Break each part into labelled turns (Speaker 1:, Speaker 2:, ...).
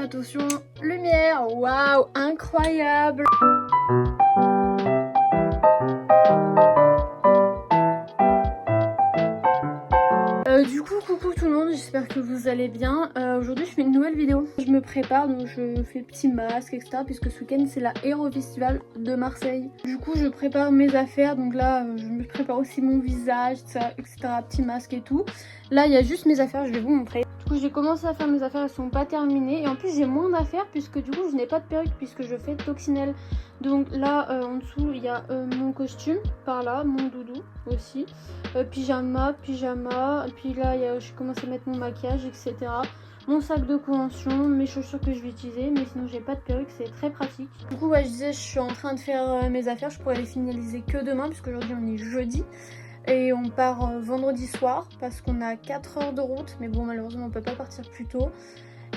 Speaker 1: Attention, lumière, waouh, incroyable. Du coup, coucou tout le monde, j'espère que vous allez bien. Aujourd'hui je fais une nouvelle vidéo. Je me prépare, donc je fais petit masque, etc. Puisque ce week-end c'est la Hero Festival de Marseille. Du coup je prépare mes affaires, donc là je me prépare aussi mon visage, etc. Petit masque et tout. Là il y a juste mes affaires, je vais vous montrer. Du coup j'ai commencé à faire mes affaires, elles sont pas terminées. Et en plus j'ai moins d'affaires puisque du coup je n'ai pas de perruque puisque je fais Toxinelle. Donc là en dessous il y a mon costume, par là, mon doudou aussi. Pyjama, et puis là je commence à mettre mon maquillage, etc. Mon sac de convention, mes chaussures que je vais utiliser, mais sinon j'ai pas de perruque, c'est très pratique. Du coup ouais, je disais, je suis en train de faire mes affaires, je pourrais les finaliser que demain puisqu'aujourd'hui on est jeudi. Et on part vendredi soir parce qu'on a 4 heures de route, mais bon malheureusement on peut pas partir plus tôt.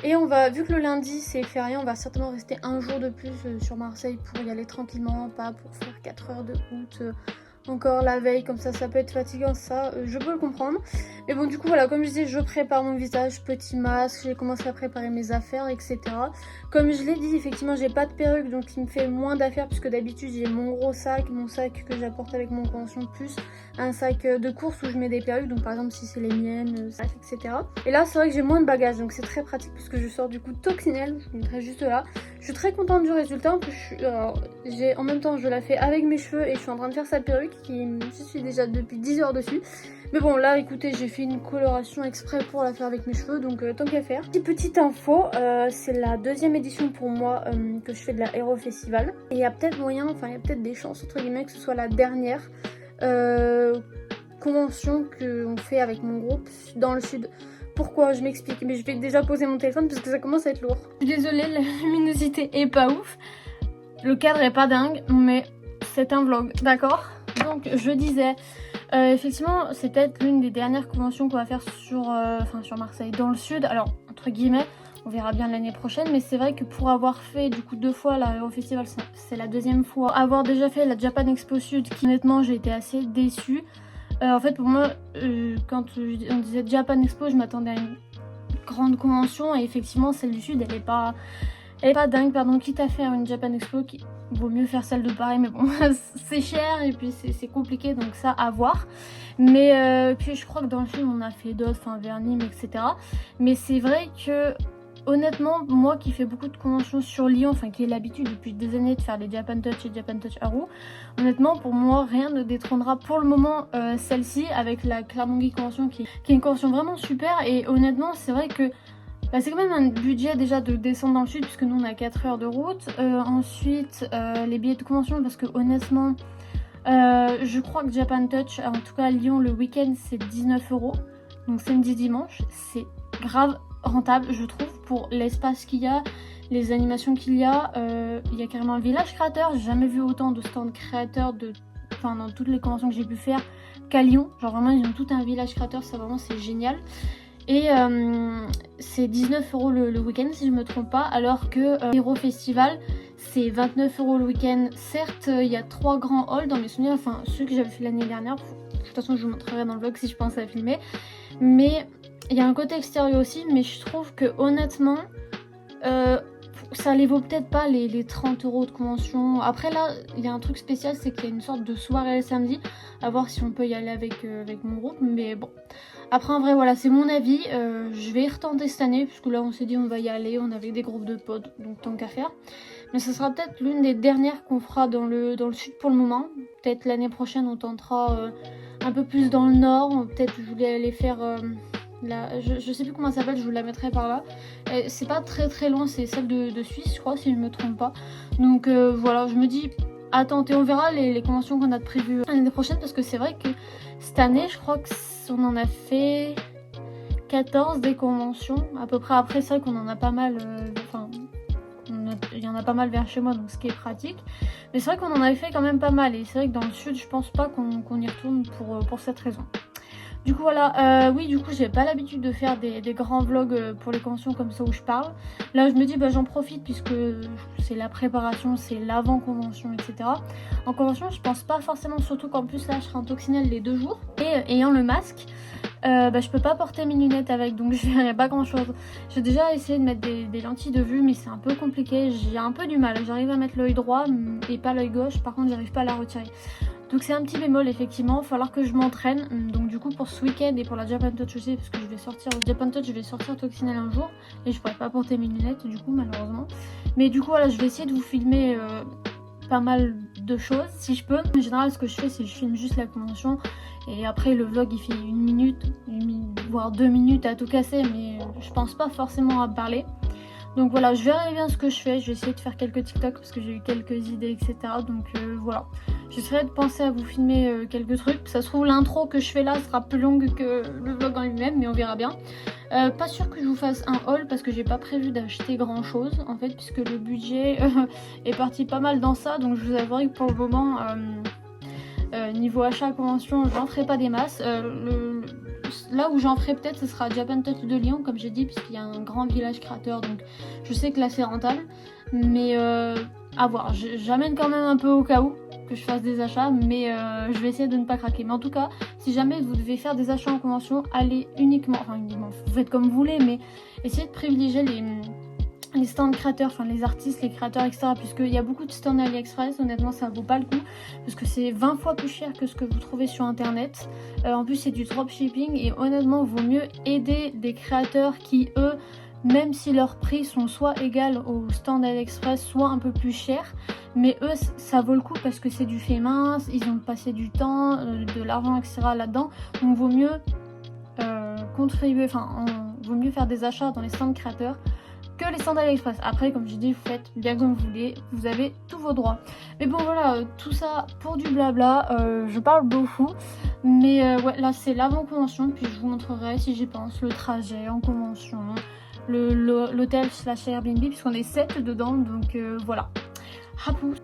Speaker 1: Et on va, vu que le lundi c'est férié, on va certainement rester un jour de plus sur Marseille pour y aller tranquillement, pas pour faire 4 heures de route encore la veille, comme ça peut être fatigant, ça je peux le comprendre. Mais bon du coup voilà, comme je disais, je prépare mon visage, petit masque, j'ai commencé à préparer mes affaires, etc. Comme je l'ai dit, effectivement j'ai pas de perruque, donc il me fait moins d'affaires puisque d'habitude j'ai mon gros sac, mon sac que j'apporte avec mon convention, plus un sac de course où je mets des perruques, donc par exemple si c'est les miennes, etc. Et là c'est vrai que j'ai moins de bagages, donc c'est très pratique puisque je sors du coup Toxinelle, je vous mettrai juste là. Je suis très contente du résultat, en plus en même temps je la fais avec mes cheveux et je suis en train de faire sa perruque je suis déjà depuis 10 heures dessus. Mais bon là écoutez, j'ai fait une coloration exprès pour la faire avec mes cheveux, donc tant qu'à faire. Petite info, c'est la deuxième édition pour moi que je fais de la Hero Festival. Et il y a peut-être moyen, enfin il y a peut-être des chances entre guillemets que ce soit la dernière convention qu'on fait avec mon groupe dans le sud. Pourquoi? Je m'explique, mais je vais déjà poser mon téléphone parce que ça commence à être lourd. Je suis désolée, la luminosité est pas ouf. Le cadre est pas dingue, mais c'est un vlog, d'accord? Donc je disais, effectivement c'est peut-être l'une des dernières conventions qu'on va faire sur Marseille, dans le sud. Alors entre guillemets, on verra bien l'année prochaine, mais c'est vrai que pour avoir fait du coup 2 fois la Hero Festival, c'est la deuxième fois. Avoir déjà fait la Japan Expo Sud, qui honnêtement j'ai été assez déçue. En fait pour moi, quand on disait Japan Expo, je m'attendais à une grande convention et effectivement celle du sud elle est pas dingue, pardon. Quitte à faire une Japan Expo, vaut mieux faire celle de Paris, mais bon c'est cher et puis c'est compliqué, donc ça à voir. Mais puis je crois que dans le film on a fait d'autres, enfin vers Nîmes, etc. Mais c'est vrai que honnêtement, moi qui fais beaucoup de conventions sur Lyon, enfin qui ai l'habitude depuis des années de faire des Japan Touch et Japan Touch Haru, honnêtement pour moi rien ne détrônera pour le moment celle-ci avec la Clermont-Guy Convention qui est une convention vraiment super. Et honnêtement c'est vrai que c'est quand même un budget déjà de descendre dans le sud puisque nous on a 4 heures de route. Ensuite les billets de convention, parce que honnêtement je crois que Japan Touch, en tout cas à Lyon, le week-end c'est 19 €. Donc samedi dimanche, c'est grave rentable je trouve pour l'espace qu'il y a, les animations qu'il y a. Il y a carrément un village créateur, j'ai jamais vu autant de stands créateurs dans toutes les conventions que j'ai pu faire qu'à Lyon. Genre vraiment ils ont tout un village créateur, ça vraiment c'est génial. Et c'est 19 € le week-end si je me trompe pas, alors que Hero Festival c'est 29 € le week-end. Certes il y a 3 grands halls dans mes souvenirs, enfin ceux que j'avais fait l'année dernière, de toute façon je vous montrerai dans le vlog si je pense à filmer. Mais il y a un côté extérieur aussi, mais je trouve que honnêtement ça les vaut peut-être pas les 30 € de convention. Après là il y a un truc spécial, c'est qu'il y a une sorte de soirée le samedi, à voir si on peut y aller avec mon groupe, mais bon. Après en vrai voilà, c'est mon avis, je vais y retenter cette année puisque là on s'est dit on va y aller, on avait des groupes de potes, donc tant qu'à faire. Mais ce sera peut-être l'une des dernières qu'on fera dans le sud pour le moment. Peut-être l'année prochaine on tentera un peu plus dans le nord, peut-être je voulais aller faire je sais plus comment ça s'appelle, je vous la mettrai par là. C'est pas très loin, c'est celle de Suisse je crois si je me trompe pas. Donc voilà, je me dis à tenter, on verra les conventions qu'on a prévues l'année prochaine, parce que c'est vrai que cette année je crois qu'on en a fait 14 des conventions à peu près. Après c'est vrai qu'on en a pas mal, il y en a pas mal vers chez moi, donc ce qui est pratique. Mais c'est vrai qu'on en avait fait quand même pas mal, et c'est vrai que dans le sud je pense pas qu'on y retourne pour cette raison. Du coup voilà, oui du coup j'ai pas l'habitude de faire des grands vlogs pour les conventions comme ça où je parle. Là je me dis bah j'en profite puisque c'est la préparation, c'est l'avant-convention, etc. En convention je pense pas forcément, surtout qu'en plus là je serai en coccinelle les 2 jours. Et ayant le masque, bah, je peux pas porter mes lunettes avec, donc je verrai pas grand chose. J'ai déjà essayé de mettre des lentilles de vue mais c'est un peu compliqué, j'ai un peu du mal. J'arrive à mettre l'œil droit et pas l'œil gauche, par contre j'arrive pas à la retirer. Donc c'est un petit bémol effectivement, il va falloir que je m'entraîne. Donc du coup pour ce week-end et pour la Japan Touch aussi, parce que je vais sortir au Japan Touch, je vais sortir Coccinelle un jour et je pourrais pas porter mes lunettes du coup malheureusement. Mais du coup voilà, je vais essayer de vous filmer pas mal de choses si je peux. En général ce que je fais c'est que je filme juste la convention et après le vlog il fait 1 minute, voire 2 minutes à tout casser, mais je pense pas forcément à parler. Donc voilà, je verrai bien ce que je fais, je vais essayer de faire quelques TikTok parce que j'ai eu quelques idées, etc. Donc voilà, j'essaierai de penser à vous filmer quelques trucs. Ça se trouve l'intro que je fais là sera plus longue que le vlog en lui-même, mais on verra bien. Pas sûr que je vous fasse un haul parce que j'ai pas prévu d'acheter grand chose en fait, puisque le budget est parti pas mal dans ça. Donc je vous avouerai que pour le moment, niveau achat convention, j'en ferai pas des masses. Là où j'en ferai peut-être ce sera Japan Touch de Lyon comme j'ai dit, puisqu'il y a un grand village créateur, donc je sais que là c'est rentable, mais à voir. J'amène quand même un peu au cas où que je fasse des achats, mais je vais essayer de ne pas craquer. Mais en tout cas, si jamais vous devez faire des achats en convention, allez uniquement, vous faites comme vous voulez, mais essayez de privilégier les stands créateurs, enfin les artistes, les créateurs, etc. Puisqu'il y a beaucoup de stands AliExpress, honnêtement ça vaut pas le coup parce que c'est 20 fois plus cher que ce que vous trouvez sur internet. En plus c'est du dropshipping et honnêtement il vaut mieux aider des créateurs qui eux, même si leurs prix sont soit égal au stand AliExpress, soit un peu plus cher, mais eux ça vaut le coup parce que c'est du fait main, ils ont passé du temps, de l'argent, etc. là-dedans. Donc vaut mieux contribuer, vaut mieux faire des achats dans les stands créateurs que les stands AliExpress. Après comme je dis, vous faites bien comme vous voulez, vous avez tous vos droits. Mais bon voilà, tout ça pour du blabla, je parle beaucoup, mais ouais là c'est l'avant-convention, puis je vous montrerai si j'y pense, le trajet en convention, l'hôtel / Airbnb, puisqu'on est 7 dedans, donc voilà. À plus.